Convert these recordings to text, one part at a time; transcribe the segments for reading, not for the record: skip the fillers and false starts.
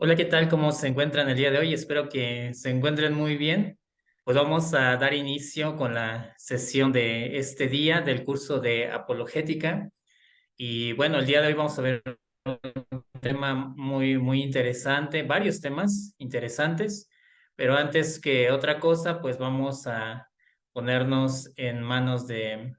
Hola, ¿qué tal? ¿Cómo se encuentran el día de hoy? Espero que se encuentren muy bien. Pues vamos a dar inicio con la sesión de este día del curso de apologética. Y bueno, el día de hoy vamos a ver un tema muy interesante, varios temas interesantes, pero antes que otra cosa, pues vamos a ponernos en manos de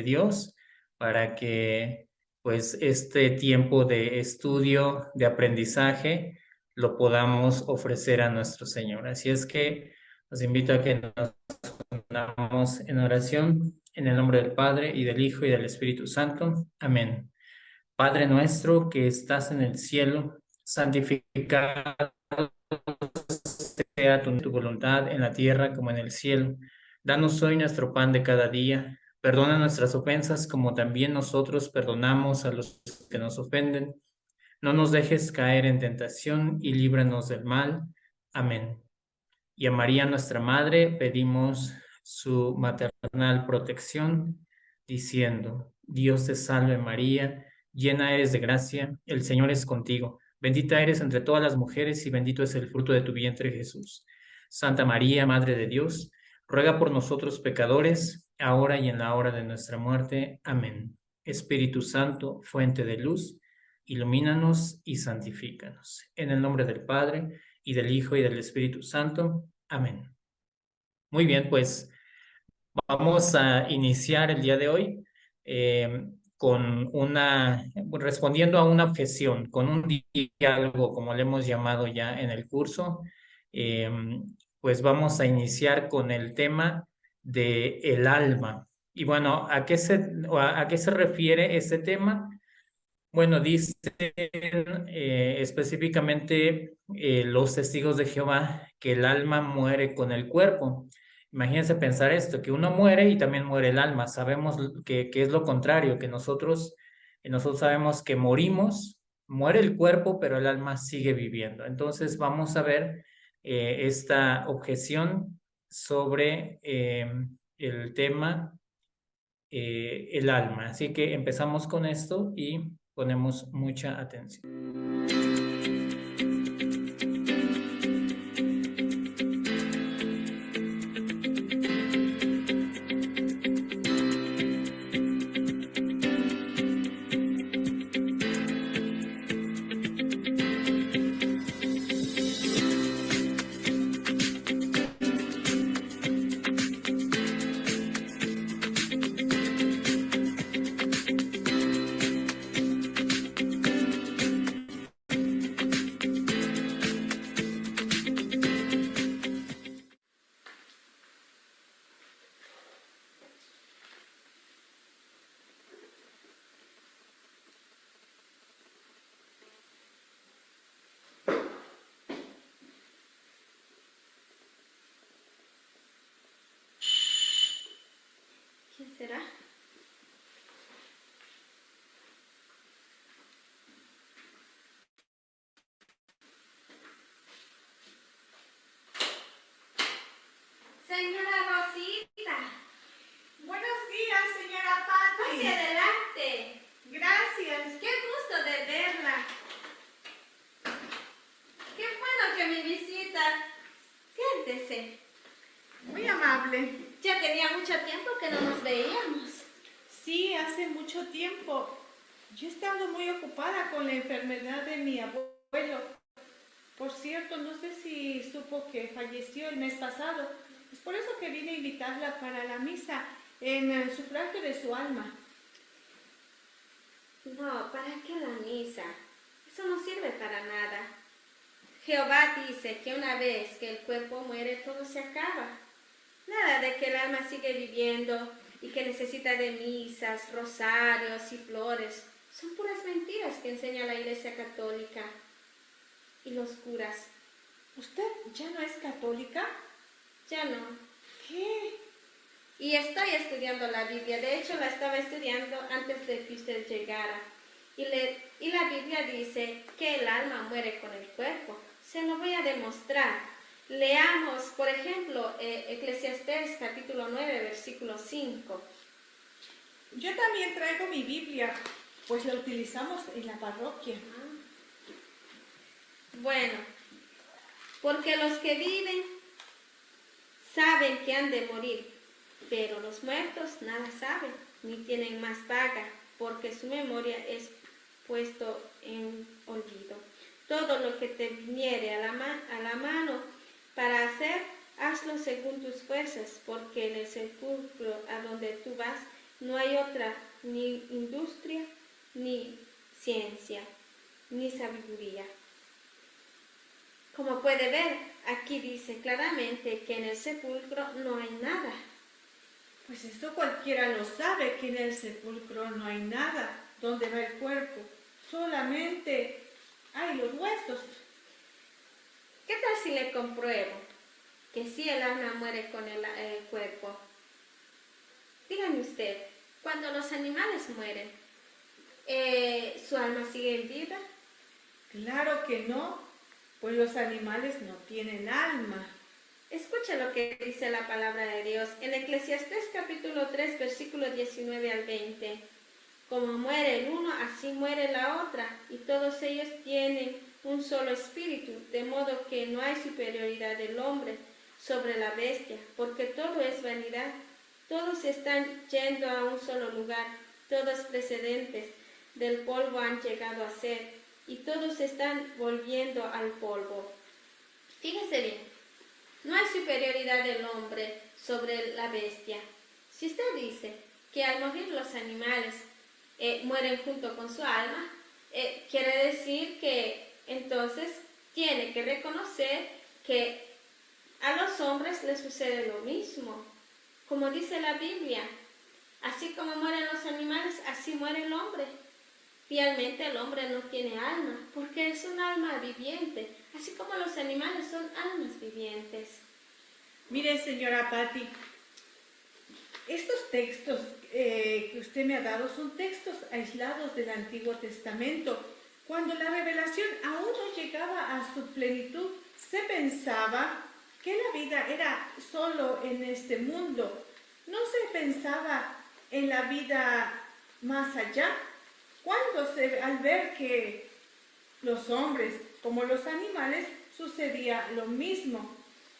Dios para que pues este tiempo de estudio, de aprendizaje, lo podamos ofrecer a nuestro Señor. Así es que los invito a que nos unamos en oración en el nombre del Padre y del Hijo y del Espíritu Santo. Amén. Padre nuestro que estás en el cielo, santificado sea tu voluntad en la tierra como en el cielo. Danos hoy nuestro pan de cada día. Perdona nuestras ofensas como también nosotros perdonamos a los que nos ofenden. No nos dejes caer en tentación y líbranos del mal. Amén. Y a María, nuestra Madre, pedimos su maternal protección, diciendo, Dios te salve María, llena eres de gracia, el Señor es contigo, bendita eres entre todas las mujeres y bendito es el fruto de tu vientre Jesús. Santa María, Madre de Dios, ruega por nosotros pecadores, ahora y en la hora de nuestra muerte. Amén. Espíritu Santo, fuente de luz, ilumínanos y santifícanos. En el nombre del Padre, y del Hijo y del Espíritu Santo. Amén. Muy bien, pues vamos a iniciar el día de hoy con respondiendo a una objeción, con un diálogo, como le hemos llamado ya en el curso. Eh, pues vamos a iniciar con el tema de el alma. Y bueno, a qué se refiere este tema? Bueno, dicen específicamente los testigos de Jehová que el alma muere con el cuerpo. Imagínense pensar esto, que uno muere y también muere el alma. Sabemos que es lo contrario, que nosotros sabemos que morimos, muere el cuerpo, pero el alma sigue viviendo. Entonces vamos a ver esta objeción sobre el tema el alma. Así que empezamos con esto y ponemos mucha atención. ¿Quién será? Señora Rosita, Buenos días, señora pase Patti. adelante. Gracias. Qué gusto de verla. Qué bueno que me visita. Siéntese. Muy amable. Ya tenía mucho tiempo que no nos veíamos. Sí, hace mucho tiempo. Yo he estado muy ocupada con la enfermedad de mi abuelo. Por cierto, no sé si supo que falleció el mes pasado. Es por eso que vine a invitarla para la misa en el sufragio de su alma. No, ¿para qué la misa? Eso no sirve para nada. Jehová dice que una vez que el cuerpo muere, todo se acaba. Nada de que el alma sigue viviendo y que necesita de misas, rosarios y flores. Son puras mentiras que enseña la Iglesia Católica y los curas. ¿Usted ya no es católica? Ya no. ¿Qué? Y estoy estudiando la Biblia. De hecho, la estaba estudiando antes de que usted llegara. Y la Biblia dice que el alma muere con el cuerpo. Se lo voy a demostrar. Leamos, por ejemplo, Eclesiastés capítulo 9, versículo 5. Yo también traigo mi Biblia, pues la utilizamos en la parroquia. Bueno, porque los que viven saben que han de morir, pero los muertos nada saben, ni tienen más paga, porque su memoria es puesto en olvido. Todo lo que te viniere a la mano para hacer, hazlo según tus fuerzas, porque en el sepulcro a donde tú vas no hay otra ni industria, ni ciencia, ni sabiduría. Como puede ver, aquí dice claramente que en el sepulcro no hay nada. Pues esto cualquiera lo sabe, que en el sepulcro no hay nada. ¿Dónde va el cuerpo? Solamente hay los huesos. ¿Qué tal si le compruebo que sí el alma muere con el cuerpo? Dígame usted, cuando los animales mueren, ¿su alma sigue en vida? Claro que no, pues los animales no tienen alma. Escucha lo que dice la palabra de Dios en Eclesiastés capítulo 3, versículo 19 al 20. Como muere el uno, así muere la otra, y todos ellos tienen un solo espíritu, de modo que no hay superioridad del hombre sobre la bestia, porque todo es vanidad. Todos están yendo a un solo lugar, todos precedentes del polvo han llegado a ser, y todos están volviendo al polvo. Fíjese bien. No hay superioridad del hombre sobre la bestia. Si usted dice que al morir los animales mueren junto con su alma, quiere decir que entonces tiene que reconocer que a los hombres les sucede lo mismo. Como dice la Biblia, así como mueren los animales, así muere el hombre. Realmente el hombre no tiene alma, porque es un alma viviente, así como los animales son almas vivientes. Mire, señora Patti, estos textos que usted me ha dado son textos aislados del Antiguo Testamento. Cuando la revelación aún no llegaba a su plenitud, se pensaba que la vida era solo en este mundo. No se pensaba en la vida más allá. Al ver que los hombres, como los animales, sucedía lo mismo.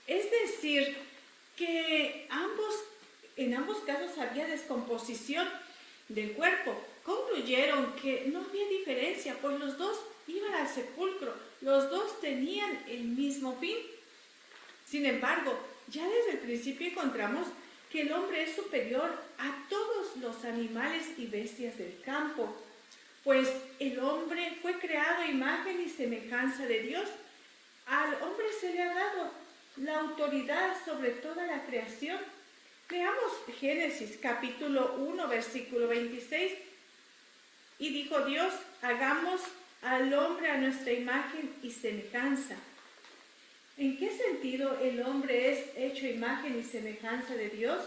Es decir, que en ambos casos había descomposición del cuerpo. Concluyeron que no había diferencia, pues los dos iban al sepulcro, los dos tenían el mismo fin. Sin embargo, ya desde el principio encontramos que el hombre es superior a todos los animales y bestias del campo, pues el hombre fue creado a imagen y semejanza de Dios. Al hombre se le ha dado la autoridad sobre toda la creación. Leamos Génesis capítulo 1, versículo 26. Y dijo Dios, hagamos al hombre a nuestra imagen y semejanza. ¿En qué sentido el hombre es hecho imagen y semejanza de Dios?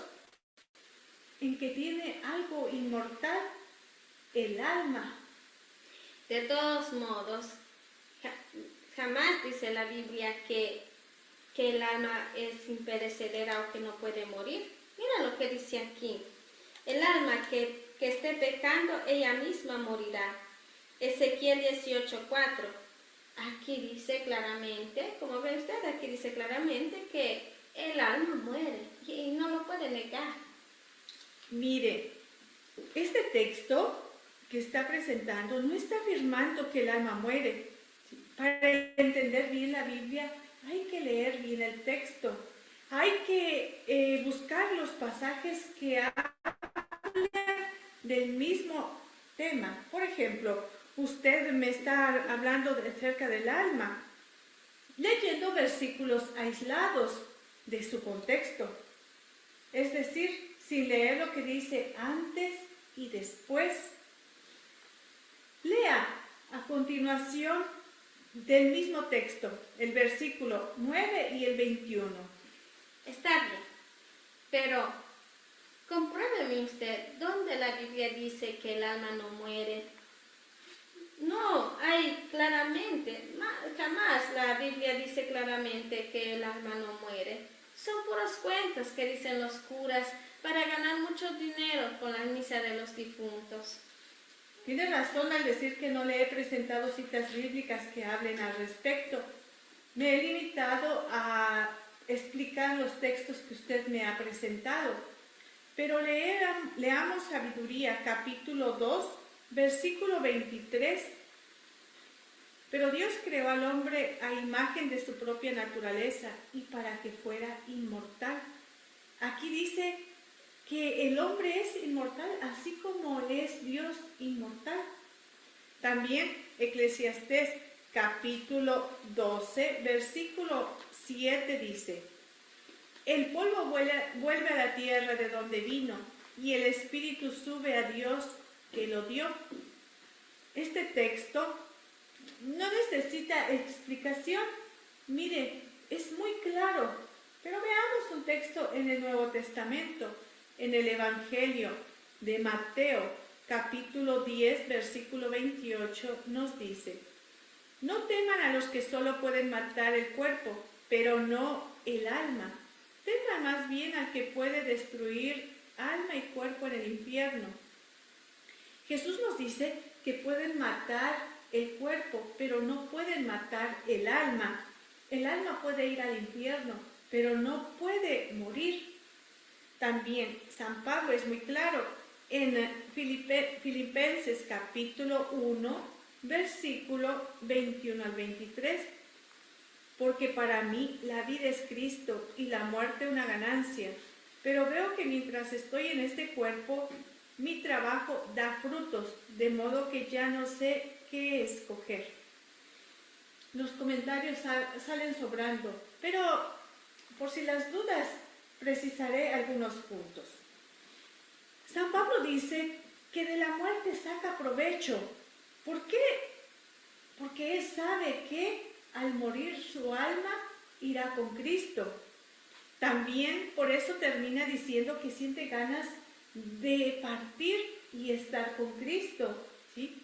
En que tiene algo inmortal, el alma. De todos modos, jamás dice la Biblia que el alma es imperecedera o que no puede morir. Mira lo que dice aquí. El alma que esté pecando, ella misma morirá. Ezequiel 18:4. Aquí dice claramente, como ve usted, aquí dice claramente que el alma muere y no lo puede negar. Mire, este texto que está presentando no está afirmando que el alma muere. Para entender bien la Biblia hay que leer bien el texto. Hay que buscar los pasajes que hablan del mismo tema. Por ejemplo, usted me está hablando acerca del alma, leyendo versículos aislados de su contexto. Es decir, sin leer lo que dice antes y después. Lea a continuación del mismo texto, el versículo 9 y el 21. Está bien, pero compruébeme usted dónde la Biblia dice que el alma no muere. No, hay claramente, jamás la Biblia dice claramente que el alma no muere. Son puros cuentos que dicen los curas para ganar mucho dinero con la misa de los difuntos. Tiene razón al decir que no le he presentado citas bíblicas que hablen al respecto. Me he limitado a explicar los textos que usted me ha presentado, pero leamos Sabiduría, capítulo 2, versículo 23. Pero Dios creó al hombre a imagen de su propia naturaleza y para que fuera inmortal. Aquí dice que el hombre es inmortal, así como es Dios inmortal. También Eclesiastés capítulo 12, versículo 7 dice: el polvo vuelve a la tierra de donde vino, y el espíritu sube a Dios que lo dio. Este texto no necesita explicación. Mire, es muy claro. Pero veamos un texto en el Nuevo Testamento, en el Evangelio de Mateo, capítulo 10, versículo 28, nos dice: no teman a los que solo pueden matar el cuerpo, pero no el alma. Teman más bien al que puede destruir alma y cuerpo en el infierno. Jesús nos dice que pueden matar el cuerpo, pero no pueden matar el alma. El alma puede ir al infierno, pero no puede morir. También San Pablo es muy claro en Filipenses capítulo 1, versículo 21 al 23. Porque para mí la vida es Cristo y la muerte una ganancia. Pero veo que mientras estoy en este cuerpo, mi trabajo da frutos, de modo que ya no sé qué escoger. Los comentarios salen sobrando, pero por si las dudas, precisaré algunos puntos. San Pablo dice que de la muerte saca provecho. ¿Por qué? Porque él sabe que al morir su alma irá con Cristo. También por eso termina diciendo que siente ganas de partir y estar con Cristo, ¿sí?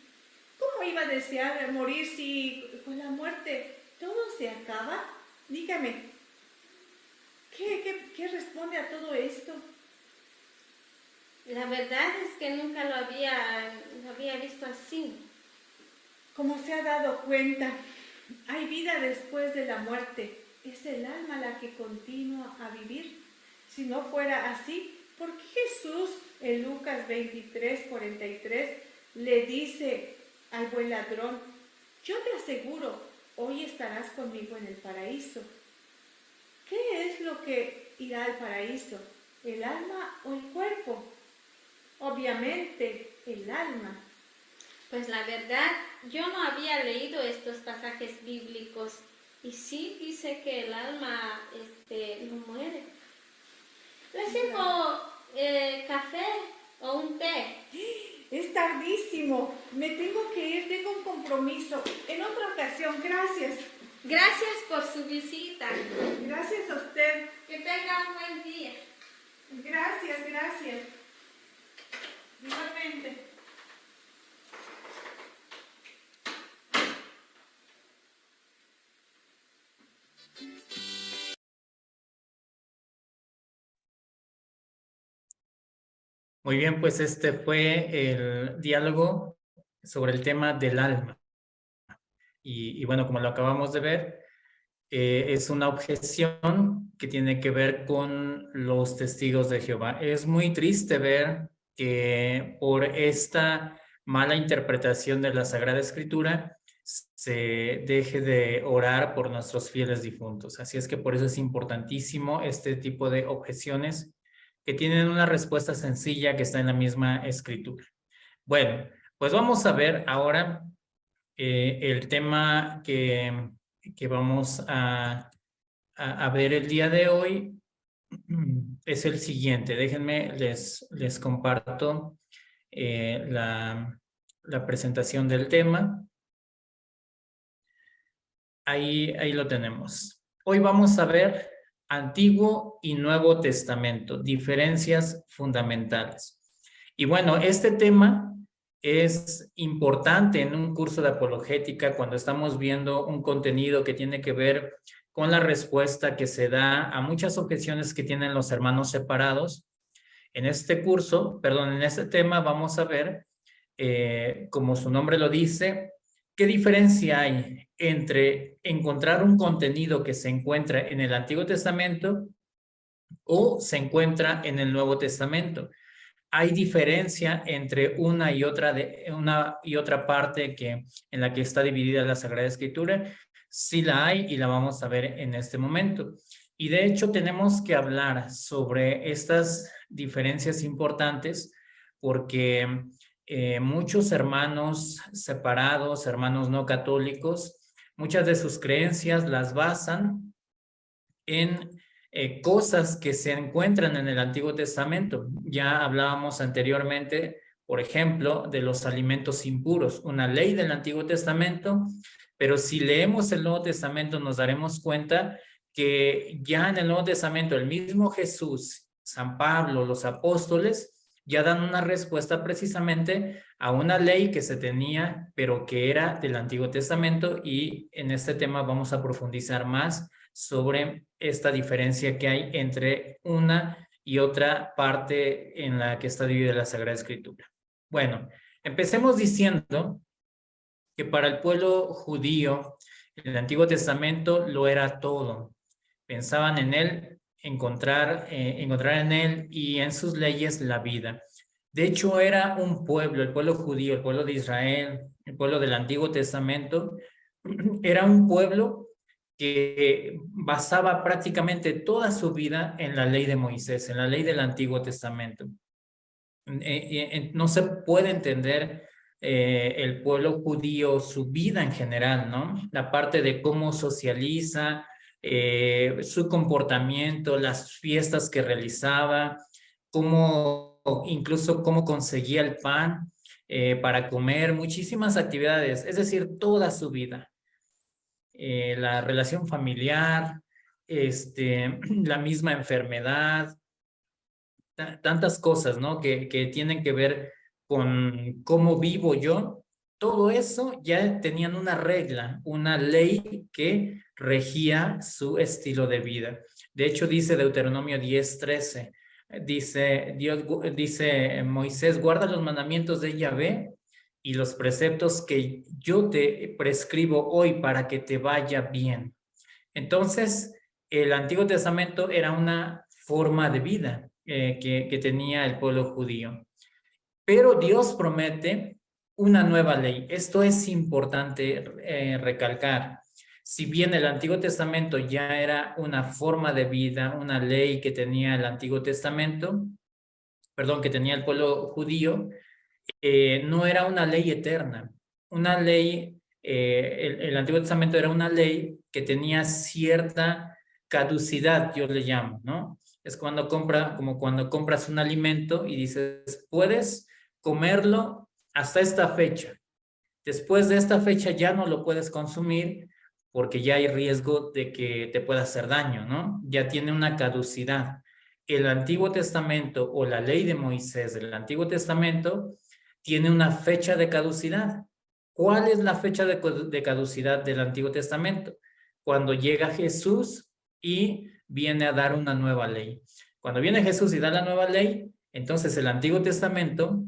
¿Cómo iba a desear morir si con la muerte todo se acaba? Dígame, ¿qué responde a todo esto? La verdad es que nunca lo había visto así. Como se ha dado cuenta, hay vida después de la muerte. Es el alma la que continúa a vivir. Si no fuera así, ¿por qué Jesús en Lucas 23, 43 le dice al buen ladrón: yo te aseguro, hoy estarás conmigo en el paraíso? ¿Qué es lo que irá al paraíso? ¿El alma o el cuerpo? Obviamente, el alma. Pues la verdad, yo no había leído estos pasajes bíblicos y sí dice que el alma no muere. ¿Le sirvo café o un té? Es tardísimo, me tengo que ir, tengo un compromiso. En otra ocasión, gracias. Gracias por su visita. Gracias a usted. Que tenga un buen día. Gracias. Igualmente. Muy bien, pues este fue el diálogo sobre el tema del alma. Y bueno, como lo acabamos de ver, es una objeción que tiene que ver con los testigos de Jehová. Es muy triste ver que por esta mala interpretación de la Sagrada Escritura se deje de orar por nuestros fieles difuntos. Así es que por eso es importantísimo este tipo de objeciones que tienen una respuesta sencilla que está en la misma Escritura. Bueno, pues vamos a ver ahora el tema que vamos a ver el día de hoy es el siguiente. Déjenme, les comparto la presentación del tema. Ahí lo tenemos. Hoy vamos a ver Antiguo y Nuevo Testamento, diferencias fundamentales. Y bueno, este tema es importante en un curso de apologética cuando estamos viendo un contenido que tiene que ver con la respuesta que se da a muchas objeciones que tienen los hermanos separados. En este curso, en este tema vamos a ver, como su nombre lo dice, ¿qué diferencia hay entre encontrar un contenido que se encuentra en el Antiguo Testamento o se encuentra en el Nuevo Testamento? Hay diferencia entre una y otra parte en la que está dividida la Sagrada Escritura. Sí la hay y la vamos a ver en este momento. Y de hecho tenemos que hablar sobre estas diferencias importantes porque muchos hermanos separados, hermanos no católicos, muchas de sus creencias las basan en cosas que se encuentran en el Antiguo Testamento. Ya hablábamos anteriormente, por ejemplo, de los alimentos impuros, una ley del Antiguo Testamento, pero si leemos el Nuevo Testamento nos daremos cuenta que ya en el Nuevo Testamento el mismo Jesús, San Pablo, los apóstoles, ya dan una respuesta precisamente a una ley que se tenía, pero que era del Antiguo Testamento, y en este tema vamos a profundizar más sobre esta diferencia que hay entre una y otra parte en la que está dividida la Sagrada Escritura. Bueno, empecemos diciendo que para el pueblo judío el Antiguo Testamento lo era todo. Pensaban en él, encontrar en él y en sus leyes la vida. De hecho, era un pueblo, el pueblo judío, el pueblo de Israel, el pueblo del Antiguo Testamento, era un pueblo que basaba prácticamente toda su vida en la ley de Moisés, en la ley del Antiguo Testamento. No se puede entender el pueblo judío, su vida en general, ¿no? La parte de cómo socializa, su comportamiento, las fiestas que realizaba, incluso cómo conseguía el pan para comer, muchísimas actividades, es decir, toda su vida. La relación familiar, la misma enfermedad, tantas cosas, ¿no? Que tienen que ver con cómo vivo yo. Todo eso ya tenían una regla, una ley que regía su estilo de vida. De hecho, dice Deuteronomio 10:13, dice Moisés, guarda los mandamientos de Yahvé y los preceptos que yo te prescribo hoy para que te vaya bien. Entonces, el Antiguo Testamento era una forma de vida que tenía el pueblo judío. Pero Dios promete una nueva ley. Esto es importante recalcar. Si bien el Antiguo Testamento ya era una forma de vida, una ley que tenía el Antiguo Testamento, que tenía el pueblo judío, no era una ley eterna. Una ley, el Antiguo Testamento era una ley que tenía cierta caducidad, yo le llamo, ¿no? Es como cuando compras un alimento y dices, puedes comerlo hasta esta fecha. Después de esta fecha ya no lo puedes consumir porque ya hay riesgo de que te pueda hacer daño, ¿no? Ya tiene una caducidad. El Antiguo Testamento o la ley de Moisés del Antiguo Testamento tiene una fecha de caducidad. ¿Cuál es la fecha de caducidad del Antiguo Testamento? Cuando llega Jesús y viene a dar una nueva ley. Cuando viene Jesús y da la nueva ley, entonces el Antiguo Testamento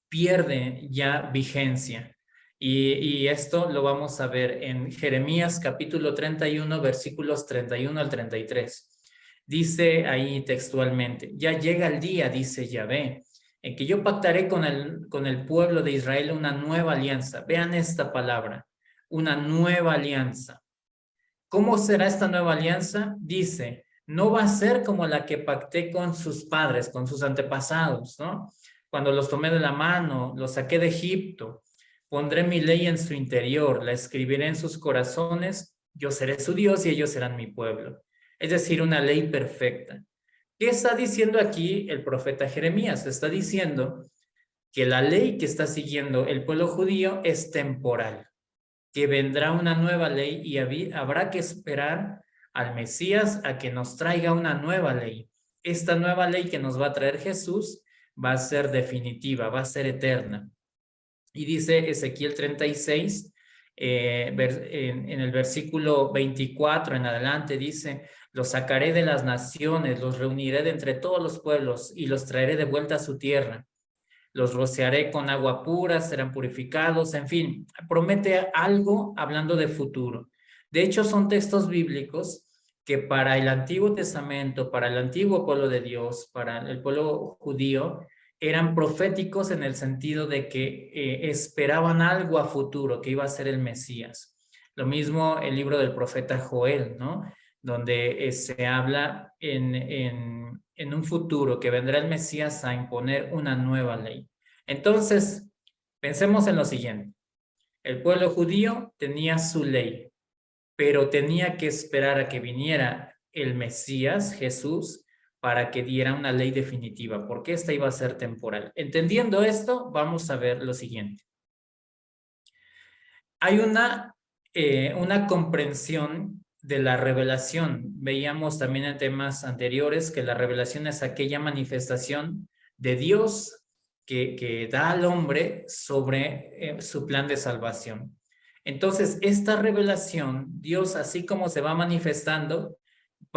pierde ya vigencia. Y esto lo vamos a ver en Jeremías capítulo 31, versículos 31 al 33. Dice ahí textualmente, ya llega el día, dice Yahvé, en que yo pactaré con el pueblo de Israel una nueva alianza. Vean esta palabra, una nueva alianza. ¿Cómo será esta nueva alianza? Dice, no va a ser como la que pacté con sus padres, con sus antepasados, ¿no? Cuando los tomé de la mano, los saqué de Egipto, pondré mi ley en su interior, la escribiré en sus corazones, yo seré su Dios y ellos serán mi pueblo. Es decir, una ley perfecta. ¿Qué está diciendo aquí el profeta Jeremías? Está diciendo que la ley que está siguiendo el pueblo judío es temporal, que vendrá una nueva ley y habrá que esperar al Mesías a que nos traiga una nueva ley. Esta nueva ley que nos va a traer Jesús va a ser definitiva, va a ser eterna. Y dice Ezequiel 36, en el versículo 24 en adelante, dice, los sacaré de las naciones, los reuniré de entre todos los pueblos y los traeré de vuelta a su tierra. los rociaré con agua pura, serán purificados, en fin, promete algo hablando de futuro. De hecho, son textos bíblicos que para el Antiguo Testamento, para el antiguo pueblo de Dios, para el pueblo judío, eran proféticos en el sentido de que esperaban algo a futuro, que iba a ser el Mesías. Lo mismo el libro del profeta Joel, ¿no? Donde se habla en un futuro que vendrá el Mesías a imponer una nueva ley. Entonces, pensemos en lo siguiente. El pueblo judío tenía su ley, pero tenía que esperar a que viniera el Mesías, Jesús, para que diera una ley definitiva, porque esta iba a ser temporal. Entendiendo esto, vamos a ver lo siguiente. Hay una comprensión de la revelación. Veíamos también en temas anteriores que la revelación es aquella manifestación de Dios que da al hombre sobre su plan de salvación. Entonces, esta revelación, Dios, así como se va manifestando,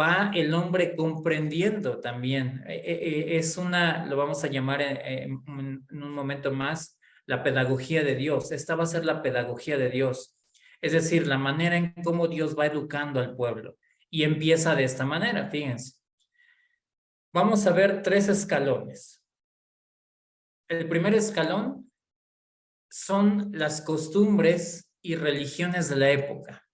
va el hombre comprendiendo también. Es lo vamos a llamar en un momento más, la pedagogía de Dios. Esta va a ser la pedagogía de Dios. Es decir, la manera en cómo Dios va educando al pueblo. Y empieza de esta manera, fíjense. Vamos a ver 3 escalones. El primer escalón son las costumbres y religiones de la época.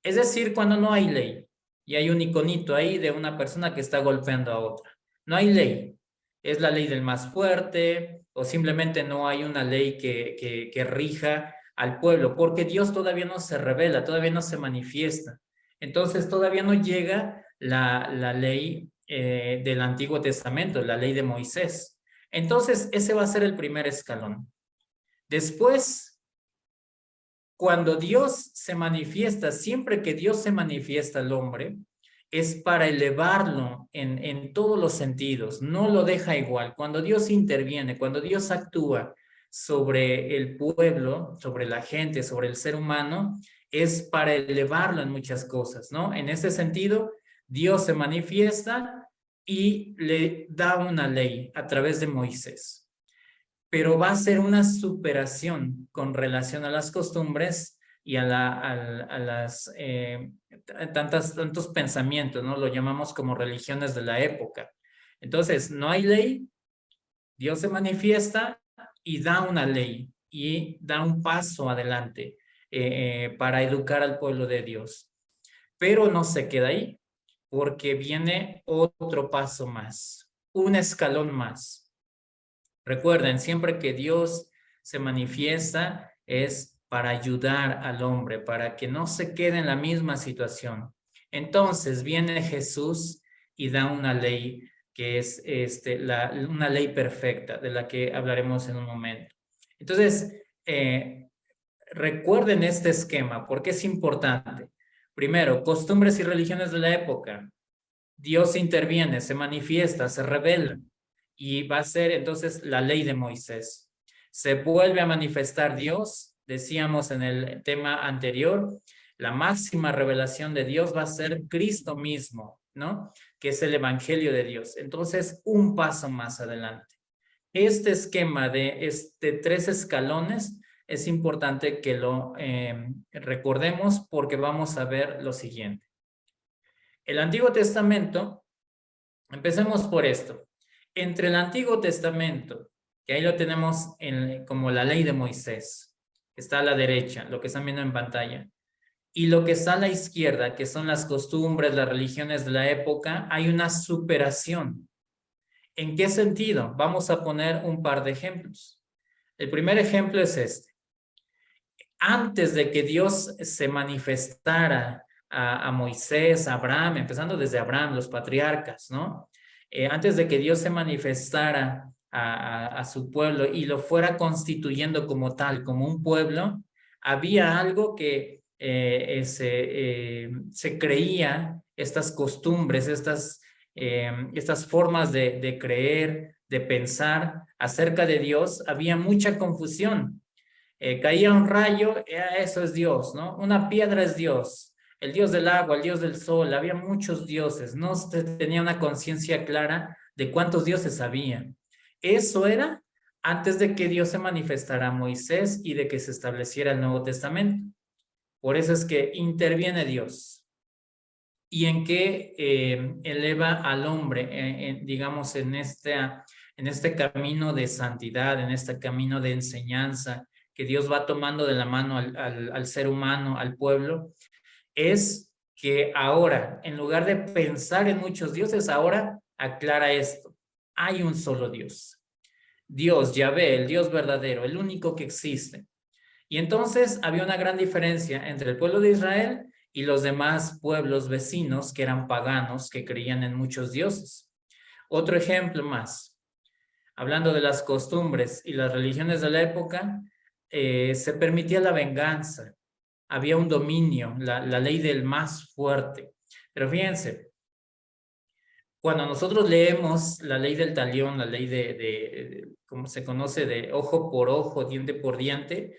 Es decir, cuando no hay ley y hay un iconito ahí de una persona que está golpeando a otra. No hay ley. Es la ley del más fuerte o simplemente no hay una ley que rija al pueblo, porque Dios todavía no se revela, todavía no se manifiesta. Entonces todavía no llega la ley del Antiguo Testamento, la ley de Moisés. Entonces ese va a ser el primer escalón. Después, cuando Dios se manifiesta, siempre que Dios se manifiesta al hombre, es para elevarlo en todos los sentidos, no lo deja igual. Cuando Dios interviene, cuando Dios actúa sobre el pueblo, sobre la gente, sobre el ser humano, es para elevarlo en muchas cosas, ¿no? En ese sentido, Dios se manifiesta y le da una ley a través de Moisés. Pero va a ser una superación con relación a las costumbres y a las tantos pensamientos, ¿no? Lo llamamos como religiones de la época. Entonces, no hay ley, Dios se manifiesta y da una ley y da un paso adelante para educar al pueblo de Dios. Pero no se queda ahí, porque viene otro paso más, un escalón más. Recuerden, siempre que Dios se manifiesta es para ayudar al hombre, para que no se quede en la misma situación. Entonces viene Jesús y da una ley que es una ley perfecta, de la que hablaremos en un momento. Entonces, recuerden este esquema, porque es importante. Primero, costumbres y religiones de la época. Dios interviene, se manifiesta, se revela. Y va a ser entonces la ley de Moisés. Se vuelve a manifestar Dios, decíamos en el tema anterior, la máxima revelación de Dios va a ser Cristo mismo, ¿no? Que es el evangelio de Dios. Entonces, un paso más adelante. Este esquema de 3 escalones es importante que lo recordemos porque vamos a ver lo siguiente. El Antiguo Testamento, empecemos por esto. Entre el Antiguo Testamento, que ahí lo tenemos como la ley de Moisés, que está a la derecha, lo que están viendo en pantalla, y lo que está a la izquierda, que son las costumbres, las religiones de la época, hay una superación. ¿En qué sentido? Vamos a poner un par de ejemplos. El primer ejemplo es este. Antes de que Dios se manifestara a Moisés, a Abraham, empezando desde Abraham, los patriarcas, ¿no? Antes de que Dios se manifestara a su pueblo y lo fuera constituyendo como tal, como un pueblo, había algo que se creía, estas costumbres, estas formas de creer, de pensar acerca de Dios, había mucha confusión. Caía un rayo, eso es Dios, ¿no? Una piedra es Dios. El dios del agua, el dios del sol, había muchos dioses, no se tenía una conciencia clara de cuántos dioses había. Eso era antes de que Dios se manifestara a Moisés y de que se estableciera el Nuevo Testamento. Por eso es que interviene Dios. ¿Y en qué eleva al hombre, digamos, en este camino de santidad, en este camino de enseñanza que Dios va tomando de la mano al ser humano, al pueblo? Es que ahora, en lugar de pensar en muchos dioses, ahora aclara esto. Hay un solo Dios. Dios, Yahvé, el Dios verdadero, el único que existe. Y entonces había una gran diferencia entre el pueblo de Israel y los demás pueblos vecinos que eran paganos, que creían en muchos dioses. Otro ejemplo más, hablando de las costumbres y las religiones de la época, se permitía la venganza, había un dominio, la ley del más fuerte. Pero fíjense, cuando nosotros leemos la ley del talión, la ley como se conoce, de ojo por ojo, diente por diente,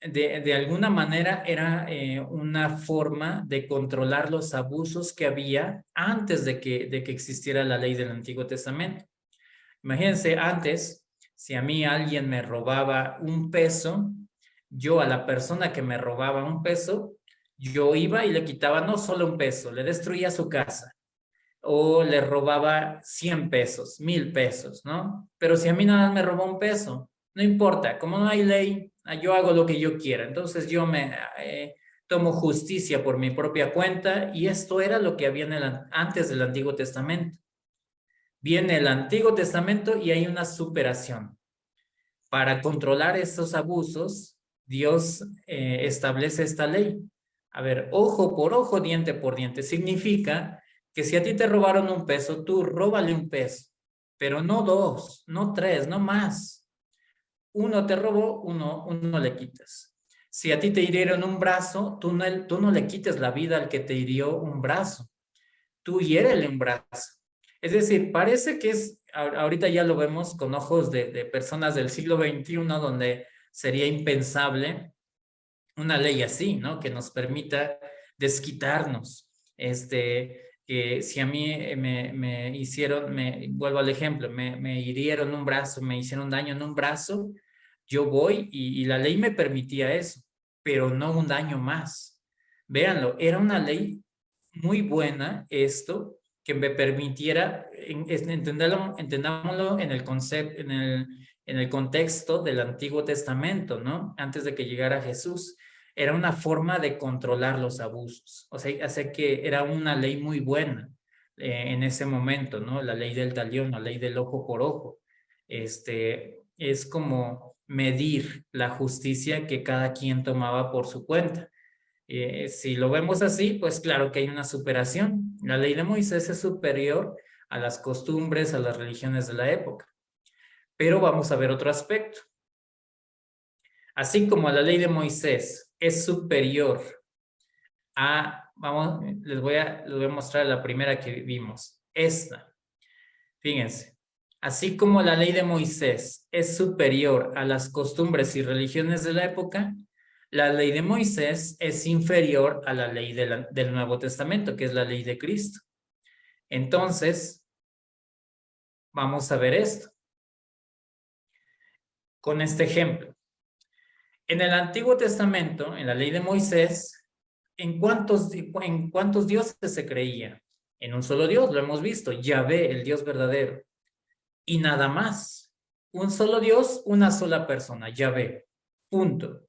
de alguna manera era una forma de controlar los abusos que había antes de que existiera la ley del Antiguo Testamento. Imagínense, antes, si a mí alguien me robaba un peso, yo a la persona que me robaba un peso, yo iba y le quitaba no solo un peso, le destruía su casa o le robaba 100 pesos, 1000 pesos, ¿no? Pero si a mí nada me robó un peso, no importa, como no hay ley, yo hago lo que yo quiera. Entonces yo me tomo justicia por mi propia cuenta y esto era lo que había antes del Antiguo Testamento. Viene el Antiguo Testamento y hay una superación. Para controlar estos abusos, Dios establece esta ley. A ver, ojo por ojo, diente por diente. Significa que si a ti te robaron un peso, tú róbale un peso, pero no dos, no tres, no más. Uno te robó, uno le quitas. Si a ti te hirieron un brazo, tú no le quites la vida al que te hirió un brazo. Tú hiérele un brazo. Es decir, parece que ahorita ya lo vemos con ojos de personas del siglo XXI, donde sería impensable una ley así, ¿no? Que nos permita desquitarnos. Que si a mí me hicieron, vuelvo al ejemplo, me hirieron un brazo, me hicieron daño en un brazo, yo voy y la ley me permitía eso, pero no un daño más. Véanlo, era una ley muy buena esto, que me permitiera entendámoslo en el concepto, en el contexto del Antiguo Testamento, ¿no? Antes de que llegara Jesús. Era una forma de controlar los abusos. O sea, hace que era una ley muy buena en ese momento, ¿no? La ley del talión, la ley del ojo por ojo. Es como medir la justicia que cada quien tomaba por su cuenta. Si lo vemos así, pues claro que hay una superación. La ley de Moisés es superior a las costumbres, a las religiones de la época. Pero vamos a ver otro aspecto. Así como la ley de Moisés es superior les voy a mostrar la primera que vimos. Esta. Fíjense. Así como la ley de Moisés es superior a las costumbres y religiones de la época, la ley de Moisés es inferior a la ley del Nuevo Testamento, que es la ley de Cristo. Entonces, vamos a ver esto con este ejemplo. En el Antiguo Testamento, en la ley de Moisés, ¿en cuántos dioses se creía? En un solo Dios, lo hemos visto, Yahvé, el Dios verdadero. Y nada más. Un solo Dios, una sola persona, Yahvé. Punto.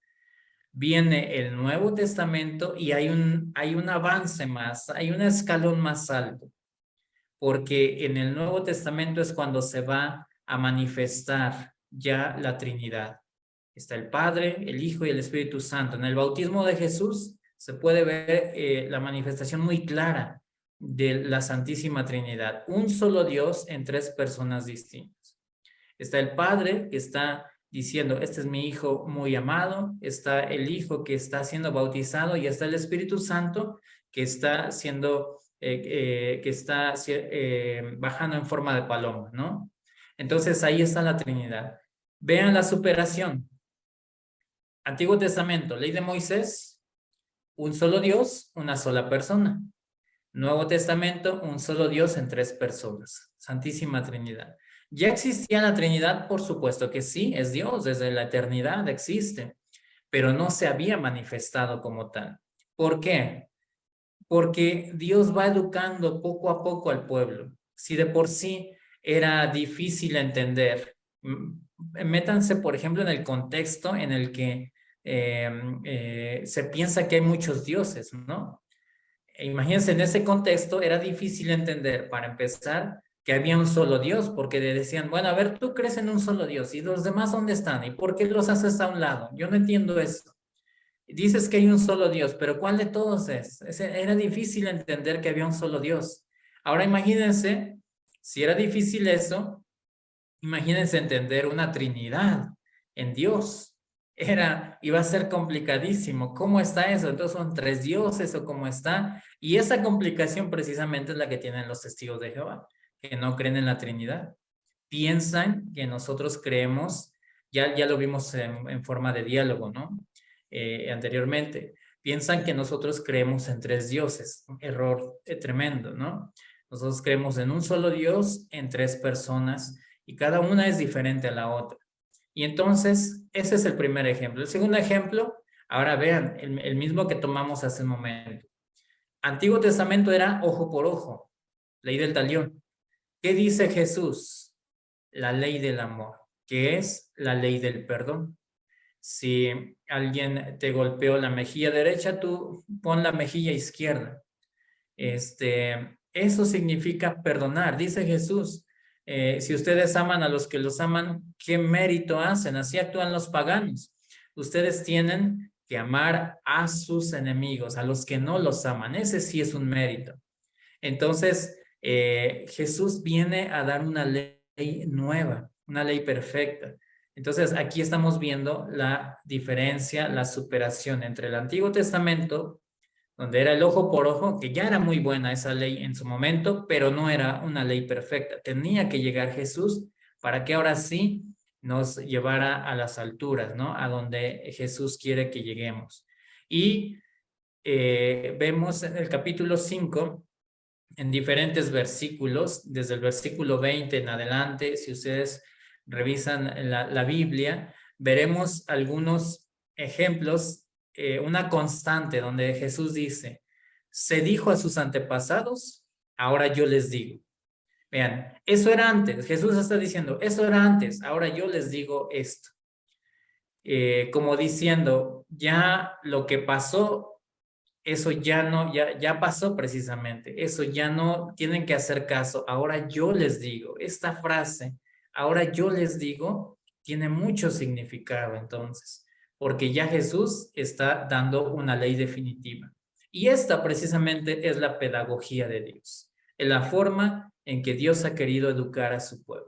Viene el Nuevo Testamento y hay un avance más, hay un escalón más alto, porque en el Nuevo Testamento es cuando se va a manifestar ya la Trinidad. Está el Padre, el Hijo y el Espíritu Santo. En el bautismo de Jesús se puede ver la manifestación muy clara de la Santísima Trinidad. Un solo Dios en tres personas distintas. Está el Padre que está diciendo, este es mi Hijo muy amado, está el Hijo que está siendo bautizado y está el Espíritu Santo que está bajando en forma de paloma, ¿no? Entonces ahí está la Trinidad. Vean la superación. Antiguo Testamento, ley de Moisés, un solo Dios, una sola persona. Nuevo Testamento, un solo Dios en tres personas, Santísima Trinidad. ¿Ya existía la Trinidad? Por supuesto que sí, es Dios, desde la eternidad existe, pero no se había manifestado como tal. ¿Por qué? Porque Dios va educando poco a poco al pueblo. Si de por sí era difícil entender, métanse, por ejemplo, en el contexto en el que se piensa que hay muchos dioses, ¿no? Imagínense, en ese contexto era difícil entender, para empezar, que había un solo Dios, porque le decían, bueno, a ver, tú crees en un solo Dios, ¿y los demás dónde están? ¿Y por qué los haces a un lado? Yo no entiendo eso. Dices que hay un solo Dios, pero ¿cuál de todos es? Era difícil entender que había un solo Dios. Ahora imagínense, si era difícil eso, imagínense entender una Trinidad en Dios. Iba a ser complicadísimo. ¿Cómo está eso? Entonces son tres dioses o cómo está. Y esa complicación precisamente es la que tienen los testigos de Jehová, que no creen en la Trinidad. Piensan que nosotros creemos, ya lo vimos en forma de diálogo, ¿no? Anteriormente. Piensan que nosotros creemos en tres dioses. Un error tremendo, ¿no? Nosotros creemos en un solo Dios, en tres personas, y cada una es diferente a la otra. Y entonces, ese es el primer ejemplo. El segundo ejemplo, ahora vean, el mismo que tomamos hace un momento. Antiguo Testamento era ojo por ojo, ley del talión. ¿Qué dice Jesús? La ley del amor, que es la ley del perdón. Si alguien te golpeó la mejilla derecha, tú pon la mejilla izquierda. Eso significa perdonar, dice Jesús. Si ustedes aman a los que los aman, ¿qué mérito hacen? Así actúan los paganos. Ustedes tienen que amar a sus enemigos, a los que no los aman. Ese sí es un mérito. Entonces, Jesús viene a dar una ley nueva, una ley perfecta. Entonces, aquí estamos viendo la diferencia, la superación entre el Antiguo Testamento, donde era el ojo por ojo, que ya era muy buena esa ley en su momento, pero no era una ley perfecta. Tenía que llegar Jesús para que ahora sí nos llevara a las alturas, ¿no? A donde Jesús quiere que lleguemos. Y vemos en el capítulo 5, en diferentes versículos, desde el versículo 20 en adelante, si ustedes revisan la Biblia, veremos algunos ejemplos, una constante donde Jesús dice, se dijo a sus antepasados, ahora yo les digo. Vean, eso era antes, Jesús está diciendo, eso era antes, ahora yo les digo esto. Como diciendo, ya lo que pasó, eso ya no, ya pasó precisamente, eso ya no tienen que hacer caso, ahora yo les digo, esta frase, ahora yo les digo, tiene mucho significado entonces, porque ya Jesús está dando una ley definitiva. Y esta precisamente es la pedagogía de Dios, en la forma en que Dios ha querido educar a su pueblo.